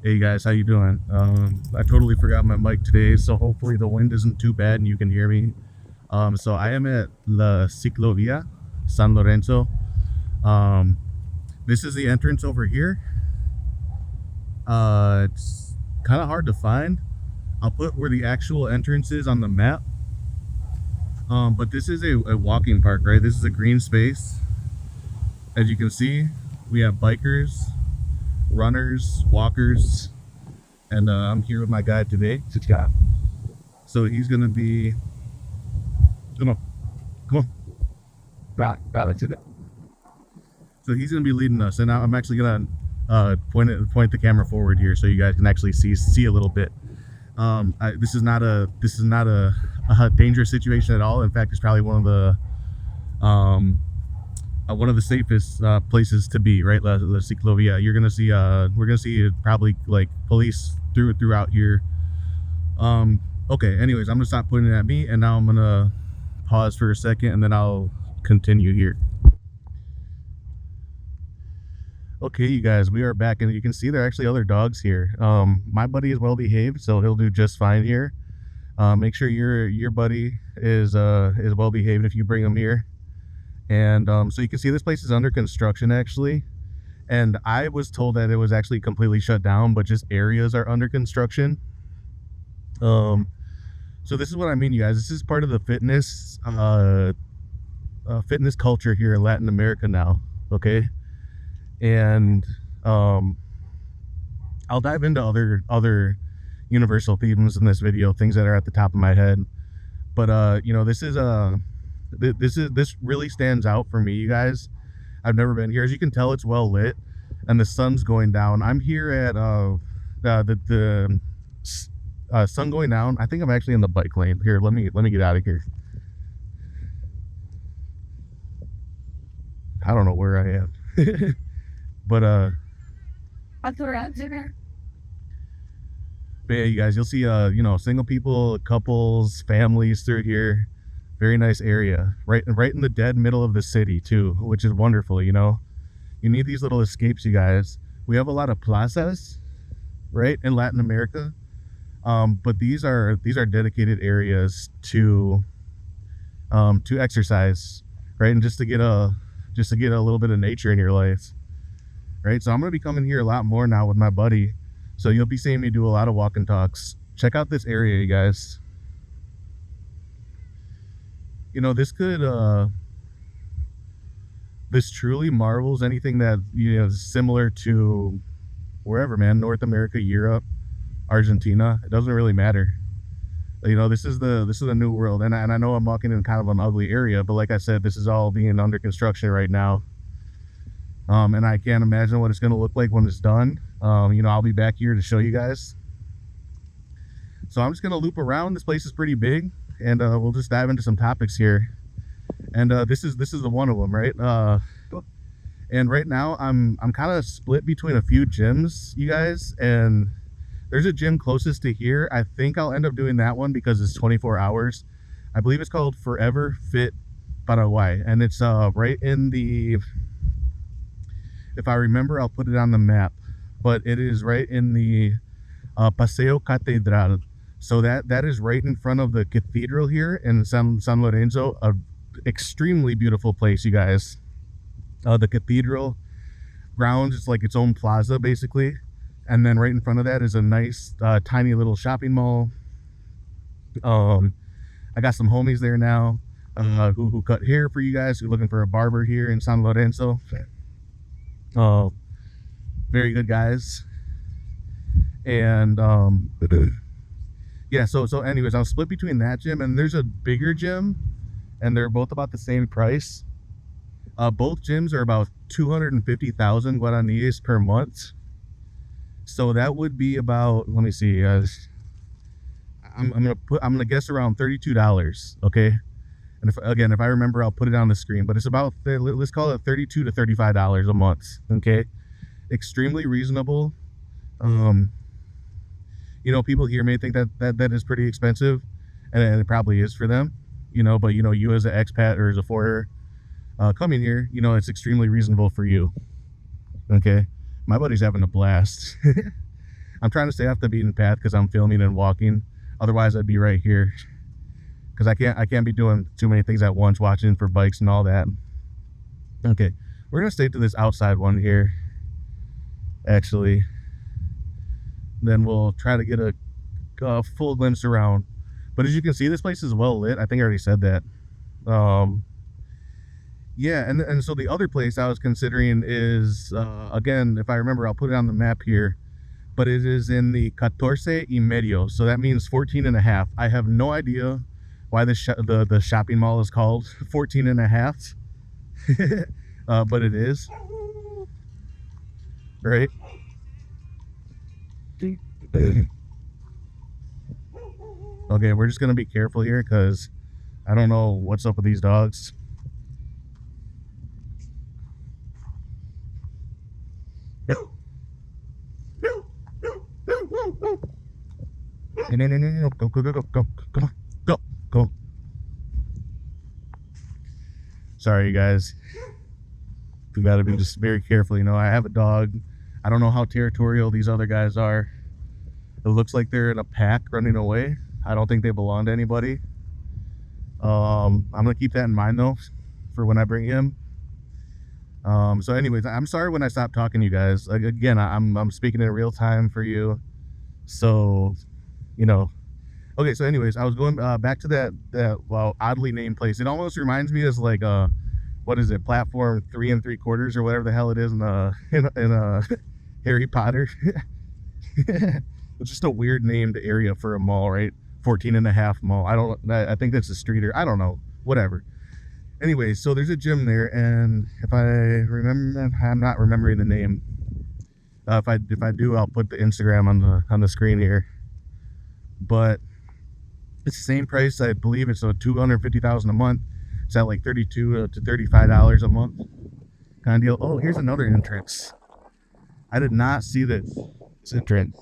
Hey guys, how you doing? I totally forgot my mic today, so hopefully the wind isn't too bad and you can hear me. So I am at La Ciclovía San Lorenzo. This is the entrance over here. It's kind of hard to find. I'll put where the actual entrance is on the map. But this is a walking park, right? This is a green space. As you can see, we have bikers, runners, walkers, and I'm here with my guide today. So he's gonna be, come on. So he's gonna be leading us, and I'm actually gonna point the camera forward here so you guys can actually see a little bit. This is not a dangerous situation at all. In fact, it's probably one of the safest places to be, right? La Ciclovía. You're gonna see we're gonna see probably like police throughout here. Okay, anyways, I'm gonna stop pointing at me, and now I'm gonna pause for a second, and then I'll continue here. Okay, you guys, we are back, and you can see there are actually other dogs here. My buddy is well behaved, so he'll do just fine here. Make sure your buddy is well behaved if you bring him here. And so you can see this place is under construction actually, and I was told that it was actually completely shut down, but just areas are under construction. So this is what I mean, you guys. This is part of the fitness culture here in Latin America now. Okay, and I'll dive into other universal themes in this video, things that are at the top of my head. But you know, this really stands out for me, you guys. I've never been here. As you can tell, it's well lit and the sun's going down. I'm here at the sun going down. I think I'm actually in the bike lane here. Let me get out of here. I don't know where I am. but yeah, you guys, you'll see you know, single people, couples, families through here. Very nice area, right in the dead middle of the city too, which is wonderful. You know, you need these little escapes, you guys. We have a lot of plazas, right, in Latin America, but these are dedicated areas to exercise, right, and just to get a little bit of nature in your life, right? So I'm gonna be coming here a lot more now with my buddy, so you'll be seeing me do a lot of walk and talks. Check out this area, you guys. You know, this truly marvels anything that, you know, is similar to wherever, man. North America, Europe, Argentina, it doesn't really matter. You know, this is the new world, and I know I'm walking in kind of an ugly area, but like I said, this is all being under construction right now. And I can't imagine what it's going to look like when it's done. You know, I'll be back here to show you guys. So I'm just going to loop around. This place is pretty big. And we'll just dive into some topics here, and this is the one of them, right? And right now I'm kind of split between a few gyms, you guys, and there's a gym closest to here. I think I'll end up doing that one because it's 24 hours. I believe it's called Forever Fit Paraguay, and it's right in the, if I remember, I'll put it on the map, but it is right in the Paseo Catedral. So that is right in front of the cathedral here in San Lorenzo. A extremely beautiful place, you guys. The cathedral grounds, it's like its own plaza basically, and then right in front of that is a nice tiny little shopping mall. I got some homies there now who cut hair for you guys, who are looking for a barber here in San Lorenzo. Very good guys. And yeah, so anyways, I'm split between that gym and there's a bigger gym, and they're both about the same price. Both gyms are about 250,000 guaraníes per month. So that would be about, let me see, I'm gonna guess around $32, okay? And if I remember, I'll put it on the screen, but it's about, let's call it $32 to $35 a month, okay? Extremely reasonable. You know, people here may think that is pretty expensive, and it probably is for them, you know, but you know, you as an expat or as a foreigner coming here, you know, it's extremely reasonable for you. Okay, My buddy's having a blast. I'm trying to stay off the beaten path because I'm filming and walking. Otherwise, I'd be right here. Because I can't be doing too many things at once, watching for bikes and all that. Okay, we're gonna stay to this outside one here. Actually, then we'll try to get a full glimpse around. But as you can see, this place is well lit. I think I already said that. Yeah, and so the other place I was considering is, again, if I remember, I'll put it on the map here, but it is in the 14 y medio, so that means 14 and a half. I have no idea why the shopping mall is called 14 and a half, but it is, right? Okay, we're just gonna be careful here because I don't know what's up with these dogs. No, go. Sorry, you guys. We gotta be just very careful. You know, I have a dog. I don't know how territorial these other guys are. It looks like they're in a pack running away. I don't think they belong to anybody. I'm gonna keep that in mind though for when I bring him. So anyways, I'm sorry when I stopped talking to you guys. Like, again, I'm speaking in real time for you, so you know. Okay, so anyways, I was going back to that well, oddly named place. It almost reminds me as like what is it, platform 3 3/4 or whatever the hell it is in Harry Potter. It's just a weird named area for a mall, right? 14 and a half mall. I think that's a street, or I don't know, whatever. Anyway, so there's a gym there, and if I remember, I'm not remembering the name. If I do, I'll put the Instagram on the screen here. But it's the same price. I believe it's $250,000 a month. It's at like $32 to $35 a month kind of deal. Oh, here's another entrance. I did not see this entrance,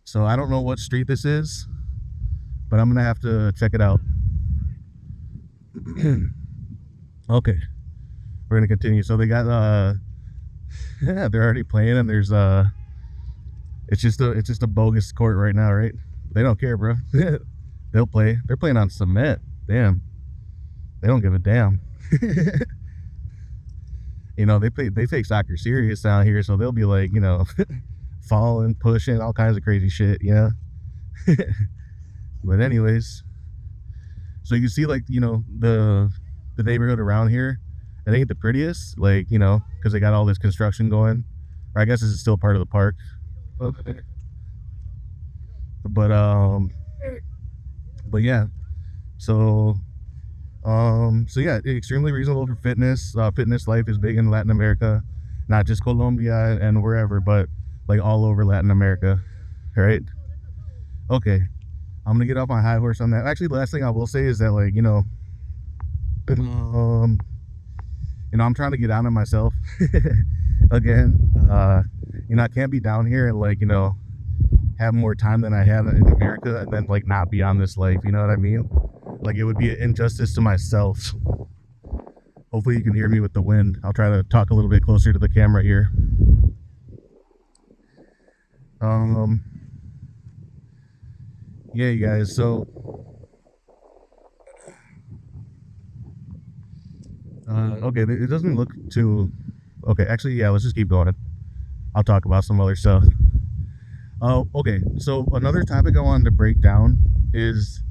so I don't know what street this is, but I'm gonna have to check it out. Okay, we're gonna continue. So they got yeah, they're already playing, and there's it's just a bogus court right now, right? They don't care, bro. They'll play. They're playing on cement. Damn, they don't give a damn. You know, they take soccer serious down here, so they'll be like, you know, falling, pushing, all kinds of crazy shit, you know. But anyways, so you can see, like, you know, the neighborhood around here, it ain't the prettiest, like, you know, because they got all this construction going. Or I guess this is still part of the park. But yeah, so yeah, extremely reasonable for fitness. Fitness life is big in Latin America, not just Colombia and wherever, but like all over Latin America, right? Okay, I'm gonna get off my high horse on that. Actually, the last thing I will say is that, like, you know, I'm trying to get out of myself again. You know, I can't be down here and, like, you know, have more time than I have in America and then, like, not be on this life, you know what I mean? Like, it would be an injustice to myself. Hopefully you can hear me with the wind. I'll try to talk a little bit closer to the camera here. Yeah, you guys, so okay, it doesn't look too okay. Actually, yeah, let's just keep going. I'll talk about some other stuff. Okay, so another topic I wanted to break down is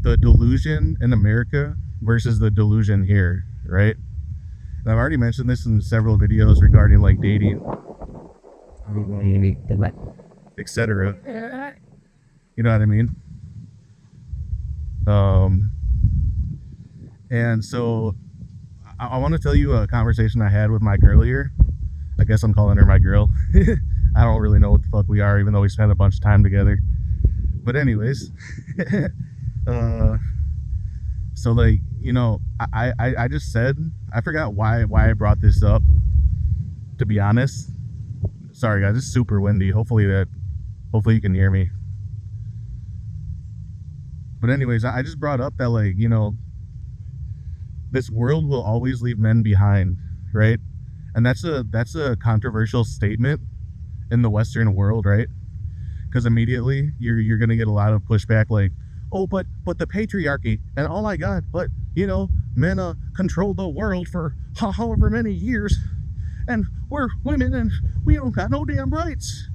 the delusion in America versus the delusion here, right? And I've already mentioned this in several videos regarding, like, dating, etc. You know what I mean? And so I want to tell you a conversation I had with my girl here. I guess I'm calling her my girl. I don't really know what the fuck we are, even though we spent a bunch of time together. But anyways, so, like, you know, I just said, I forgot why I brought this up, to be honest. Sorry guys, it's super windy. Hopefully you can hear me. But anyways, I just brought up that, like, you know, this world will always leave men behind, right? And that's a controversial statement in the Western world, right? Because immediately you're gonna get a lot of pushback, like, oh, but the patriarchy, and oh my god, but men controlled the world for however many years, and we're women and we don't got no damn rights.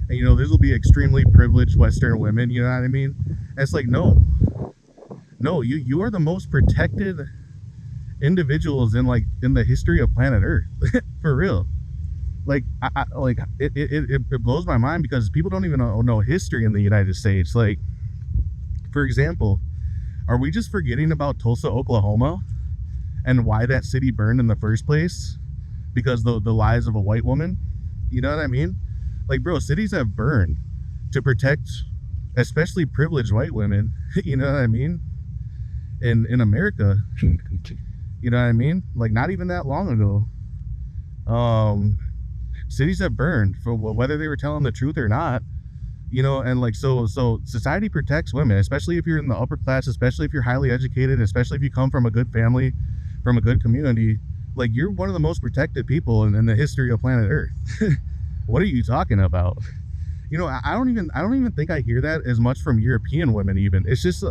And this will be extremely privileged Western women, you know what I mean? And it's like, no, you are the most protected individuals in the history of planet Earth. For real. Like it blows my mind because people don't even know history in the United States. Like, for example, are we just forgetting about Tulsa, Oklahoma, and why that city burned in the first place? Because the lies of a white woman. You know what I mean? Like, bro, cities have burned to protect especially privileged white women. You know what I mean? In America. You know what I mean? Like, not even that long ago. Cities have burned for whether they were telling the truth or not. And like, so society protects women, especially if you're in the upper class, especially if you're highly educated, especially if you come from a good family, from a good community. Like, you're one of the most protected people in the history of planet Earth. What are you talking about? I don't even think I hear that as much from European women. Even it's just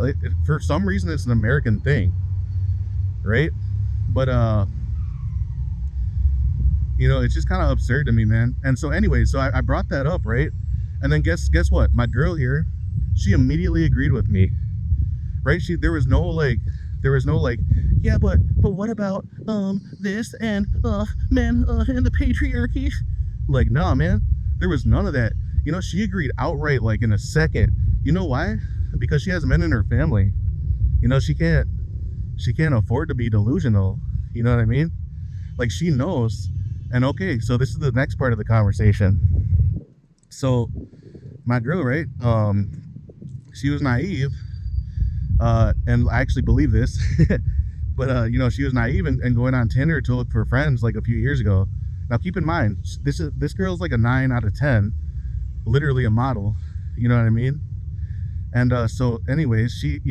for some reason it's an American thing, right? But it's just kind of absurd to me, man. And so anyway, so I brought that up, right? And then guess what? My girl here, she immediately agreed with me, right? There was no like, yeah, but what about this and men and the patriarchy? Like, nah, man, there was none of that. She agreed outright, like, in a second. You know why? Because she has men in her family. She can't afford to be delusional. You know what I mean? Like, she knows. And okay, so this is the next part of the conversation. So my girl, right, she was naive, and I actually believe this. But she was naive and going on Tinder to look for friends like a few years ago. Now keep in mind, this girl's like a 9 out of 10, literally a model. You know what I mean? And so anyways, she,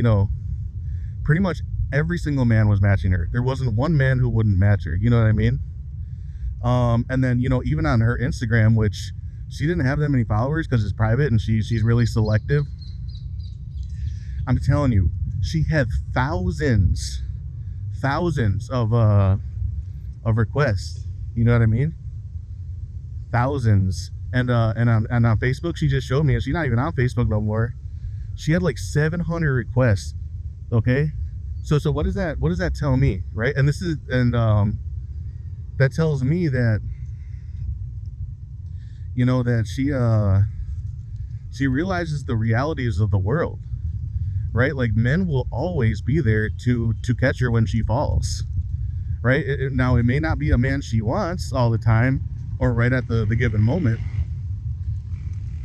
pretty much every single man was matching her. There wasn't one man who wouldn't match her. You know what I mean? And then, even on her Instagram, which she didn't have that many followers because it's private and she's really selective. I'm telling you, she had thousands of requests. You know what I mean? Thousands. And on Facebook, she just showed me, and she's not even on Facebook no more. She had like 700 requests. Okay, so what does that tell me, right? And that tells me that that she realizes the realities of the world, right? Like, men will always be there to catch her when she falls, right? Now, it may not be a man she wants all the time or right at the given moment,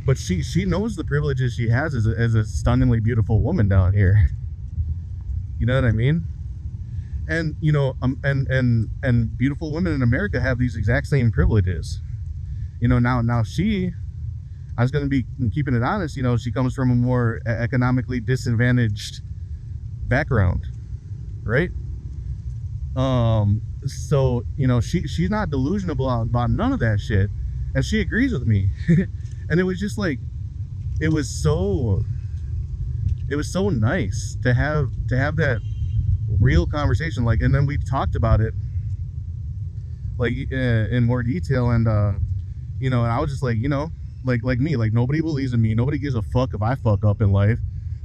but she knows the privileges she has as a stunningly beautiful woman down here. You know what I mean? And and beautiful women in America have these exact same privileges. Now I was going to be keeping it honest. She comes from a more economically disadvantaged background, right? So she's not delusional about none of that shit, and she agrees with me. And it was just like, it was so nice to have that real conversation. Like, and then we talked about it like in more detail, and and I was just like, like me, like, nobody believes in me, nobody gives a fuck if I fuck up in life,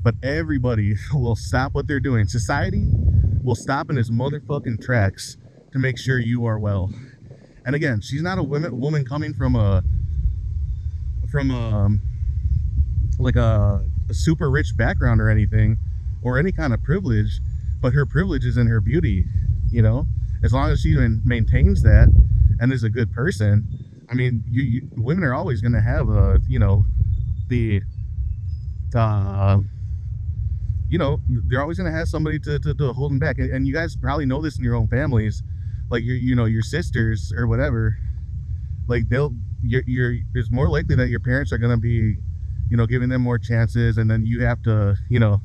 but everybody will stop what they're doing. Society will stop in its motherfucking tracks to make sure you are well. And again, she's not a woman coming from a super rich background or anything, or any kind of privilege, but her privilege is in her beauty. As long as she maintains that and is a good person, I mean, women are always going to have they're always going to have somebody to hold them back. And you guys probably know this in your own families, like your sisters or whatever. Like, it's more likely that your parents are going to be giving them more chances, and then you have to you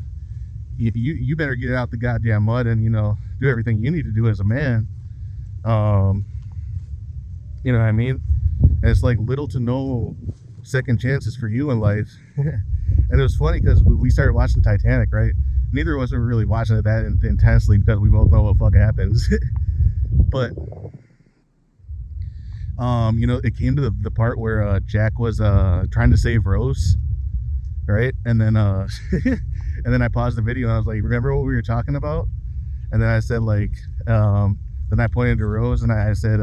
better get out the goddamn mud and do everything you need to do as a man. You know what I mean? And it's like little to no second chances for you in life. And it was funny because we started watching Titanic, right? Neither of us were really watching it that intensely because we both know what fuck happens. But you know, it came to the part where Jack was trying to save Rose, right? And then and then I paused the video and I was like, remember what we were talking about? And then I said like then I pointed to Rose and I said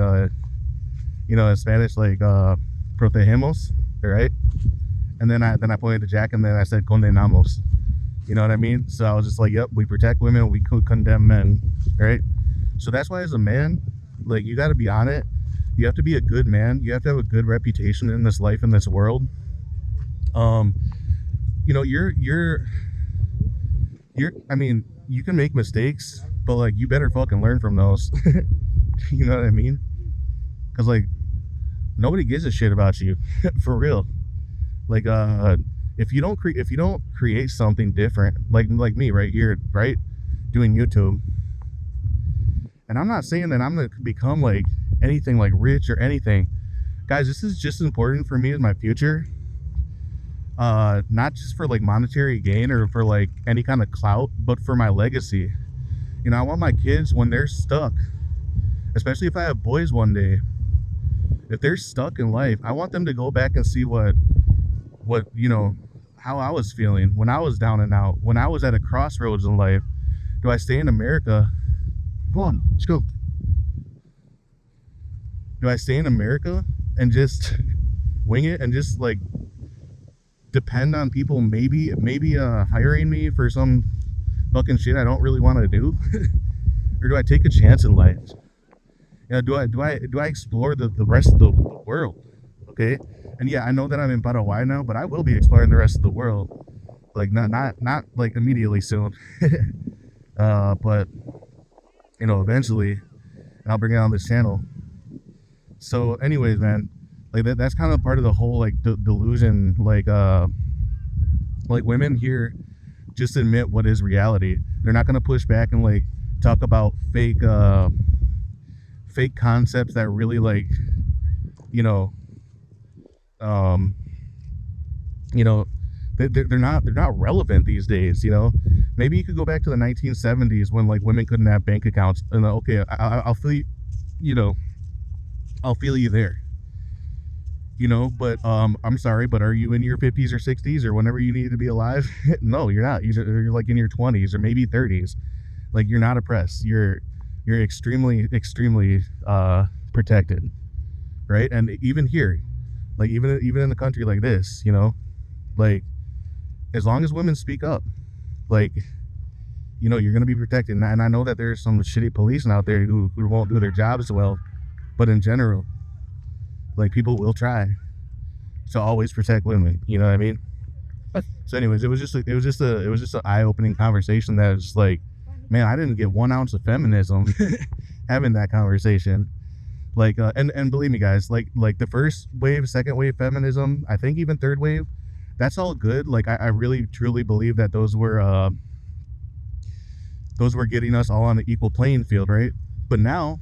you know, in Spanish, like protegemos, right? And then I pointed to Jack and then I said condenamos. You know what I mean? So I was just like, yep, we protect women, we condemn men, right? So that's why as a man, like, you got to be on it. You have to be a good man. You have to have a good reputation in this life, in this world. You know, you're I mean, you can make mistakes, but like, you better fucking learn from those. You know what I mean? Because like, nobody gives a shit about you. For real. Like if you don't create something different, like me right here, right, doing YouTube, and I'm not saying that I'm gonna become like anything like rich or anything, guys. This is just important for me in my future, not just for like monetary gain or for like any kind of clout, but for my legacy. You know, I want my kids, when they're stuck, especially if I have boys one day, if they're stuck in life, I want them to go back and see what you know, how I was feeling when I was down and out, when I was at a crossroads in life. Do I stay in America? Come on, let's go. Do I stay in America and just wing it and just like depend on people maybe hiring me for some fucking shit I don't really want to do? Or do I take a chance in life? You know, do I explore the rest of the world? Okay. And yeah, I know that I'm in Paraguay now, but I will be exploring the rest of the world. Like not like immediately soon. But you know, eventually, and I'll bring it on this channel. So anyways, man, like that's kind of part of the whole like delusion. Like women here just admit what is reality. They're not gonna push back and like talk about fake concepts that really, like, you know, they're not relevant these days. You know, maybe you could go back to the 1970s when like women couldn't have bank accounts, and okay, I'll feel you, you know, I'll feel you there, you know. But I'm sorry, but are you in your 50s or 60s or whenever you need to be alive? No, you're not. You're like in your 20s or maybe 30s. Like, you're not oppressed. You're extremely protected, right? And even here, like even in a country like this, you know, like, as long as women speak up, like, you know, you're gonna be protected. And I know that there's some shitty policemen out there who won't do their jobs well, but in general, like, people will try to always protect women. You know what I mean? So anyways, it was just an eye-opening conversation that was like, man, I didn't get 1 ounce of feminism having that conversation. Like, and believe me, guys, like the first wave, second wave feminism, I think even third wave, that's all good. Like, I really truly believe that those were getting us all on the equal playing field, right? But now,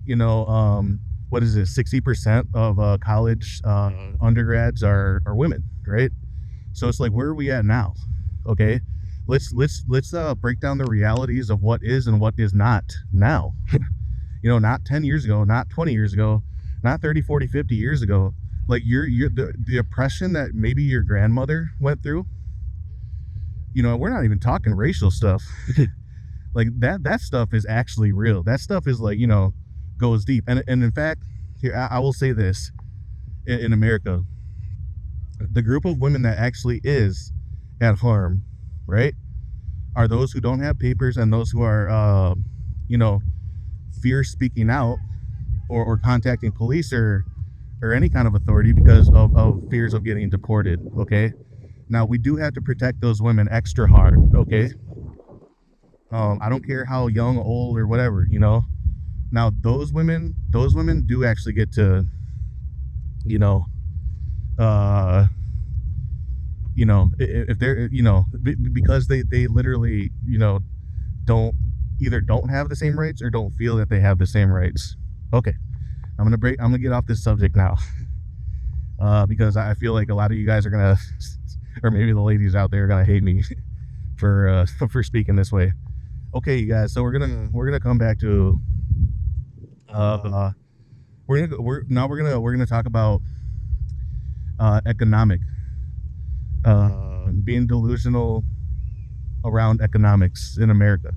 you know, what is it? 60% of college undergrads are women, right? So it's like, where are we at now? Okay, let's break down the realities of what is and what is not now. You know, not 10 years ago, not 20 years ago, not 30, 40, 50 years ago. Like, the oppression that maybe your grandmother went through, you know, we're not even talking racial stuff. Like, that stuff is actually real. That stuff is, like, you know, goes deep. And in fact, here, I will say this, in America, the group of women that actually is at harm, right, are those who don't have papers and those who are, you know, fear speaking out or contacting police or any kind of authority because of fears of getting deported. Okay, now we do have to protect those women extra hard. Okay, I don't care how young, old, or whatever, you know. Now those women do actually get to, you know, if they're, you know, because they literally, you know, don't have the same rights or don't feel that they have the same rights. Okay, I'm gonna get off this subject now. Because I feel like a lot of you guys are gonna, or maybe the ladies out there are gonna hate me for speaking this way. Okay, you guys. So we're gonna come back to we're gonna talk about economic, being delusional around economics in America.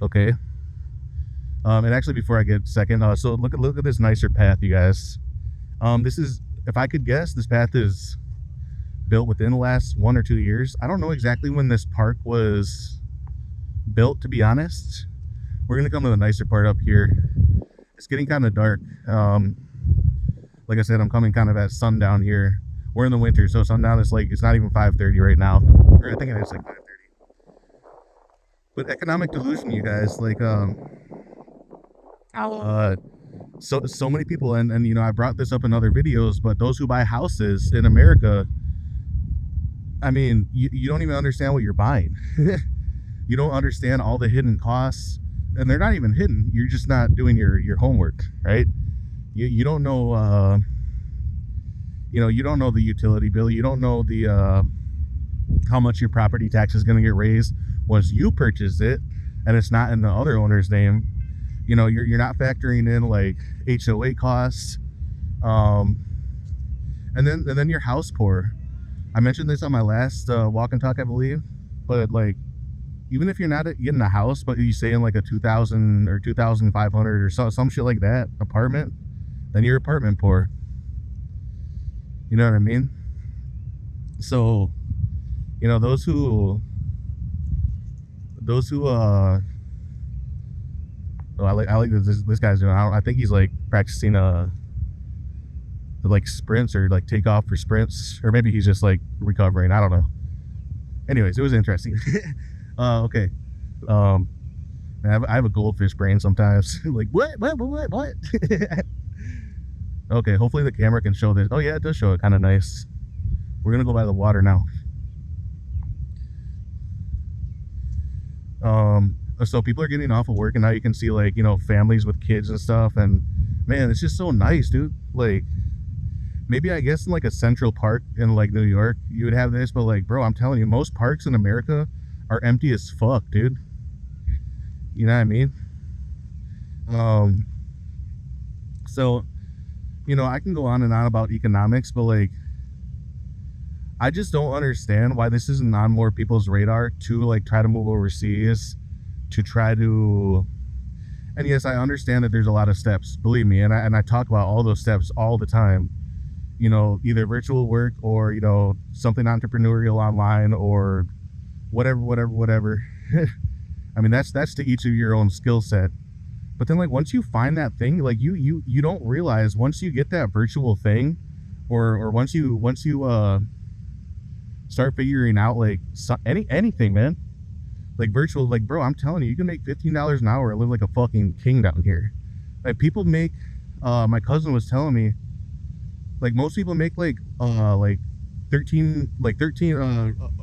Okay. And actually, before I get second, so look at this nicer path, you guys. This is, if I could guess, this path is built within the last 1 or 2 years. I don't know exactly when this park was built, to be honest. We're gonna come to the nicer part up here. It's getting kind of dark. Like I said, I'm coming kind of at sundown here. We're in the winter, so sundown is like, it's not even 5:30 right now. Or I think it is like 5:30. But economic delusion, you guys, like so many people, and you know, I brought this up in other videos, but those who buy houses in America, I mean, you don't even understand what you're buying. You don't understand all the hidden costs, and they're not even hidden. You're just not doing your homework, right? You don't know, you know, you don't know the utility bill. You don't know the how much your property tax is going to get raised once you purchase it, and it's not in the other owner's name. You know, you're not factoring in like HOA costs, and then your house pour. I mentioned this on my last walk and talk, I believe, but like, even if you're not getting a house, but you stay in like a 2,000 or 2,500 or some shit like that apartment, then you're apartment poor. You know what I mean? So, you know, those who I like this guy's doing. I think he's like practicing like sprints, or like take off for sprints, or maybe he's just like recovering. I don't know. Anyways, it was interesting. Okay. I have a goldfish brain sometimes. Like what? Okay, hopefully the camera can show this. Oh yeah, it does show it kind of nice. We're gonna go by the water now. So people are getting off of work, and now you can see, like, you know, families with kids and stuff, and man, it's just so nice, dude. Like, maybe I guess in like a central park in like New York you would have this, but like, bro, I'm telling you, most parks in America are empty as fuck, dude. You know what I mean? So, you know, I can go on and on about economics, but like, I just don't understand why this isn't on more people's radar to like try to move overseas, to try to, and yes, I understand that there's a lot of steps, believe me, and I talk about all those steps all the time. You know, either virtual work, or, you know, something entrepreneurial online, or whatever. I mean, that's to each of your own skill set. But then, like, once you find that thing, like, you don't realize, once you get that virtual thing, or once you start figuring out like anything, man, like virtual, like, bro, I'm telling you, you can make $15 an hour and live like a fucking king down here. Like, people make, my cousin was telling me, like, most people make like 13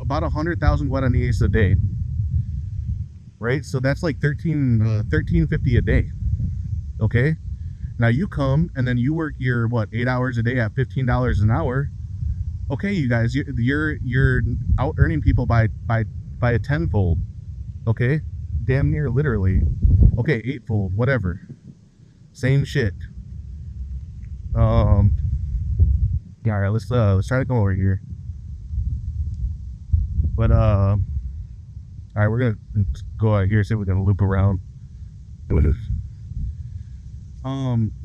about 100,000 guaraníes a day, right? So that's like 13.50 a day. Okay, now you come and then you work your 8 hours a day at $15 an hour. Okay, you guys, you're out earning people by a tenfold. Okay, damn near literally. Okay, eightfold, whatever. Same shit. Yeah, all right, let's try to go over here. But all right, we're gonna go out here, see if we can loop around. You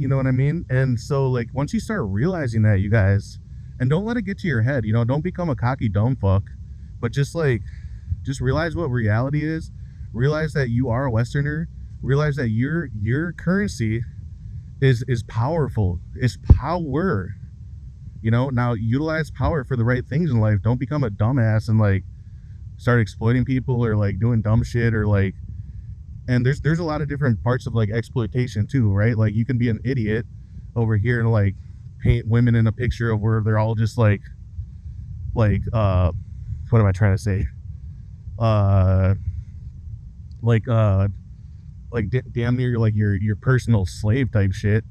know what I mean? And so, like, once you start realizing that, you guys, and don't let it get to your head, you know, don't become a cocky dumb fuck, but just realize what reality is. Realize that you are a Westerner. Realize that your currency is powerful. It's power. You know, now utilize power for the right things in life. Don't become a dumbass and like start exploiting people, or like doing dumb shit, or like, and there's a lot of different parts of like exploitation too, right? Like, you can be an idiot over here and like paint women in a picture of where they're all just like what am I trying to say? like damn near like your personal slave type shit.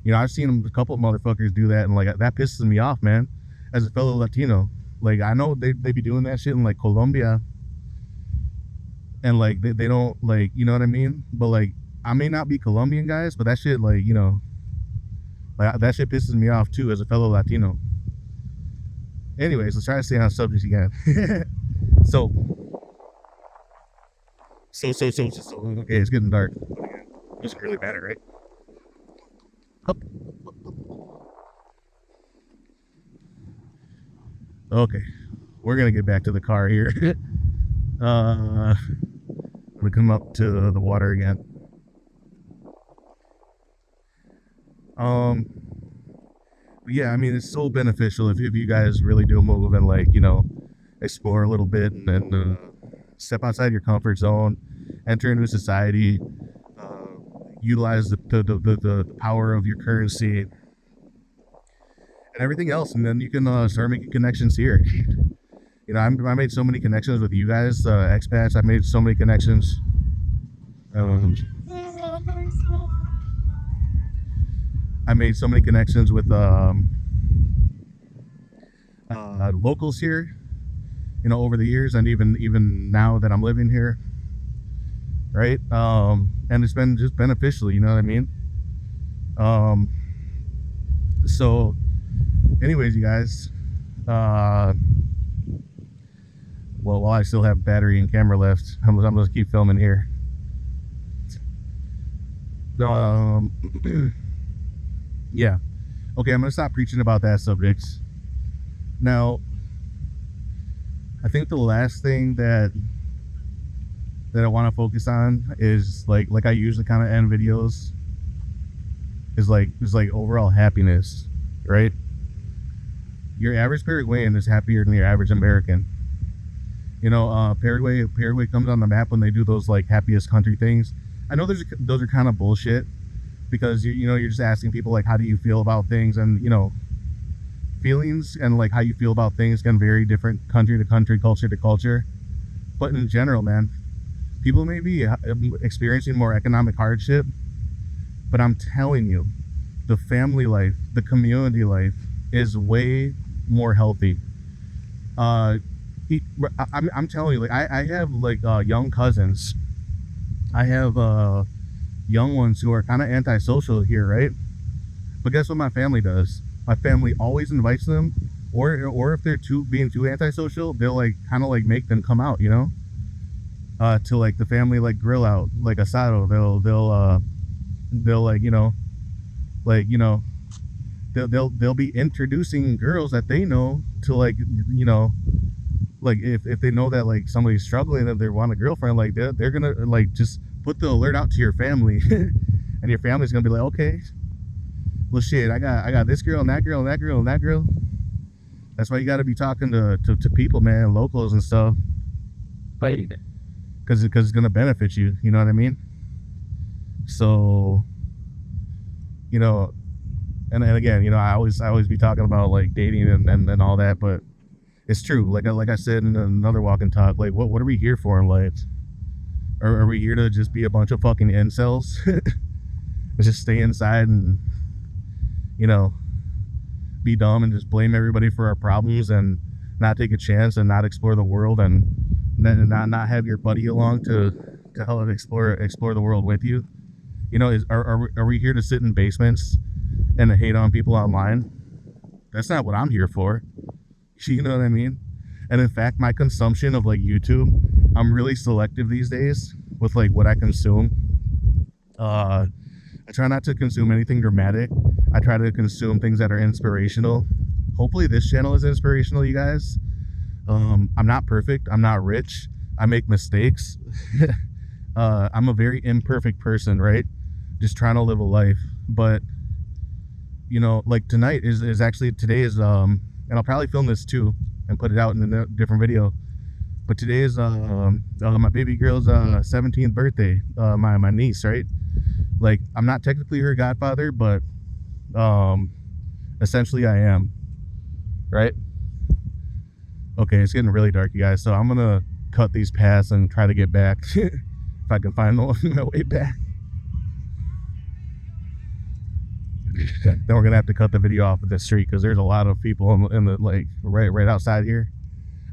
You know, I've seen a couple of motherfuckers do that, and like that pisses me off, man. As a fellow Latino, like I know they be doing that shit in like Colombia, and like they don't, like, you know what I mean. But like I may not be Colombian, guys, but that shit, like, you know, like that shit pisses me off too as a fellow Latino. Anyways, let's try to stay on subject again. so, okay, it's getting dark. Doesn't really matter, right? Up. Okay, we're gonna get back to the car here. We come up to the water again. Yeah, I mean, it's so beneficial if you guys really do move and, like, you know, explore a little bit, and then step outside your comfort zone, enter into society, utilize the power of your currency and everything else, and then you can start making connections here. You know, I made so many connections with you guys, expats. I made so many connections. I made so many connections with locals here, you know, over the years, and even now that I'm living here, right? And it's been just beneficial, you know what I mean? So anyways, you guys, well, while I still have battery and camera left, I'm gonna keep filming here. Yeah, okay, I'm gonna stop preaching about that subject now. I think the last thing that I want to focus on is like I usually kind of end videos, is like overall happiness, right? Your average Paraguayan is happier than your average American. You know, Paraguay comes on the map when they do those like happiest country things. I know those are kind of bullshit, because you know, you're just asking people like, how do you feel about things, and you know, feelings and like how you feel about things can vary different country to country, culture to culture. But in general, man, people may be experiencing more economic hardship, but I'm telling you, the family life, the community life is way more healthy. I'm telling you, like I have like young cousins. I have young ones who are kind of antisocial here, right? But guess what my family does? My family always invites them, or if they're being too antisocial, they'll like kind of like make them come out, you know, to like the family like grill out, like asado. They'll like, you know, they'll be introducing girls that they know to, like, you know, like if they know that like somebody's struggling and they want a girlfriend, like they're gonna like just put the alert out to your family, and your family's gonna be like, okay, well shit, I got this girl and that girl and that girl and that girl. That's why you got to be talking to people, man, locals and stuff, because it's gonna benefit you. You know what I mean? So, you know, and again, you know, I always be talking about like dating and all that, but it's true. Like I said in another walk and talk, like what are we here for in life? Are we here to just be a bunch of fucking incels? Just stay inside and, you know, be dumb and just blame everybody for our problems and not take a chance and not explore the world, and not have your buddy along to help explore the world with you. You know, are we here to sit in basements and hate on people online? That's not what I'm here for. You know what I mean? And in fact, my consumption of like YouTube, I'm really selective these days with like what I consume. I try not to consume anything dramatic. I try to consume things that are inspirational. Hopefully this channel is inspirational, you guys. I'm not perfect. I'm not rich. I make mistakes. I'm a very imperfect person, right? Just trying to live a life. But, you know, like today is, and I'll probably film this too and put it out in a different video. But today is my baby girl's 17th birthday, my niece, right? Like, I'm not technically her godfather, but essentially I am, right? Okay, it's getting really dark, you guys, so I'm gonna cut these paths and try to get back if I can find my way back. then we're gonna have to cut the video off of the street because there's a lot of people in the like right outside here.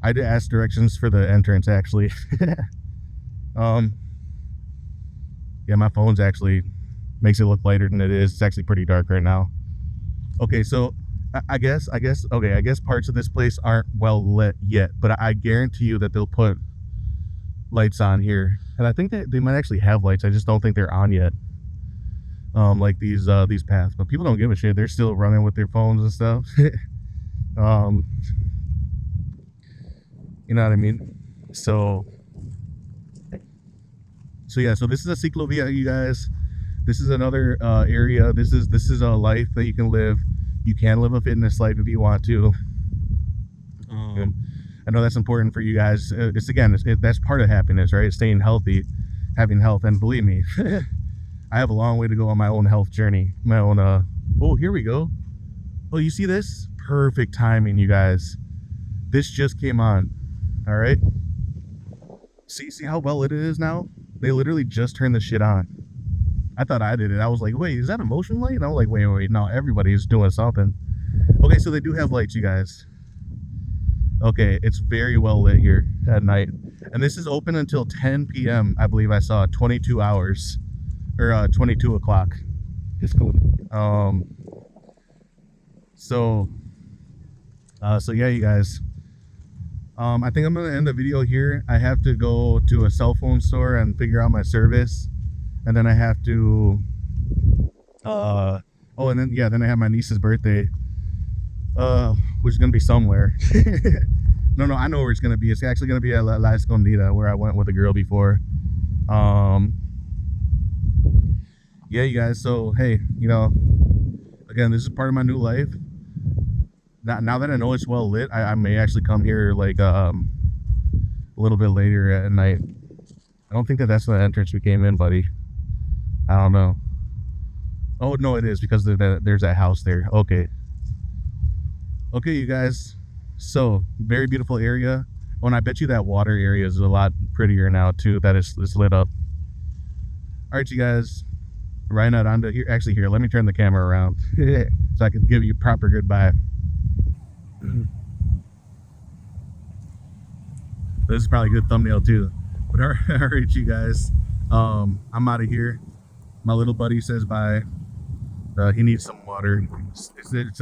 I did ask directions for the entrance actually. Yeah, my phone's actually makes it look lighter than it is. It's actually pretty dark right now. Okay, so I guess parts of this place aren't well lit yet, but I guarantee you that they'll put lights on here, and I think that they might actually have lights. I just don't think they're on yet. Like these paths, but people don't give a shit. They're still running with their phones and stuff. You know what I mean? So yeah, so this is a Ciclovía, you guys. This is another area. This is a life that you can live. You can live a fitness life if you want to. I know that's important for you guys. That's part of happiness, right? Staying healthy, having health, and believe me, I have a long way to go on my own health journey. My own. Oh, here we go. Oh, you see this? Perfect timing, you guys. This just came on. All right. See how well lit it is now? They literally just turned the shit on. I thought I did it. I was like, wait, is that a motion light? And I was like, wait, no, everybody's doing something. Okay, so they do have lights, you guys. Okay, it's very well lit here at night. And this is open until 10 p.m. I believe I saw 22 hours. Or 22 o'clock. It's cool. So yeah, you guys. I think I'm gonna end the video here. I have to go to a cell phone store and figure out my service, and then I have to then I have my niece's birthday, which is gonna be somewhere. no, I know where it's gonna be. It's actually gonna be at La Escondida, where I went with a girl before. Yeah, you guys, so hey, you know, again, this is part of my new life. Now that I know it's well lit, I may actually come here like a little bit later at night. I don't think that's the entrance we came in, buddy. I don't know. Oh no, it is, because there's that house there. Okay, you guys, so very beautiful area. Oh, and I bet you that water area is a lot prettier now too, that it's lit up. All right, you guys, right out onto here. Actually, here, let me turn the camera around so I can give you a proper goodbye. This is probably a good thumbnail too. But all right, you guys, I'm out of here. My little buddy says bye. He needs some water. It's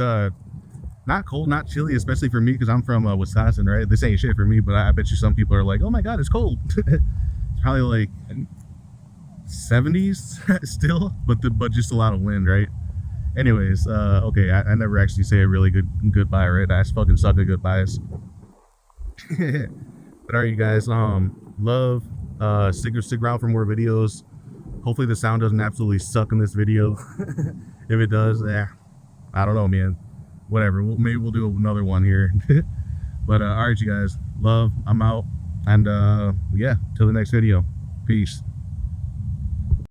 not cold, not chilly, especially for me because I'm from Wisconsin, right? This ain't shit for me, but I bet you some people are like, oh my god, it's cold. It's probably like 70s still, but just a lot of wind, right? Anyways, okay, I never actually say a really good goodbye, right? I fucking suck at goodbyes. But alright, you guys, love, stick around for more videos. Hopefully the sound doesn't absolutely suck in this video. If it does, I don't know, man. Whatever, maybe we'll do another one here. But alright, you guys, love, I'm out, and yeah, till the next video, peace.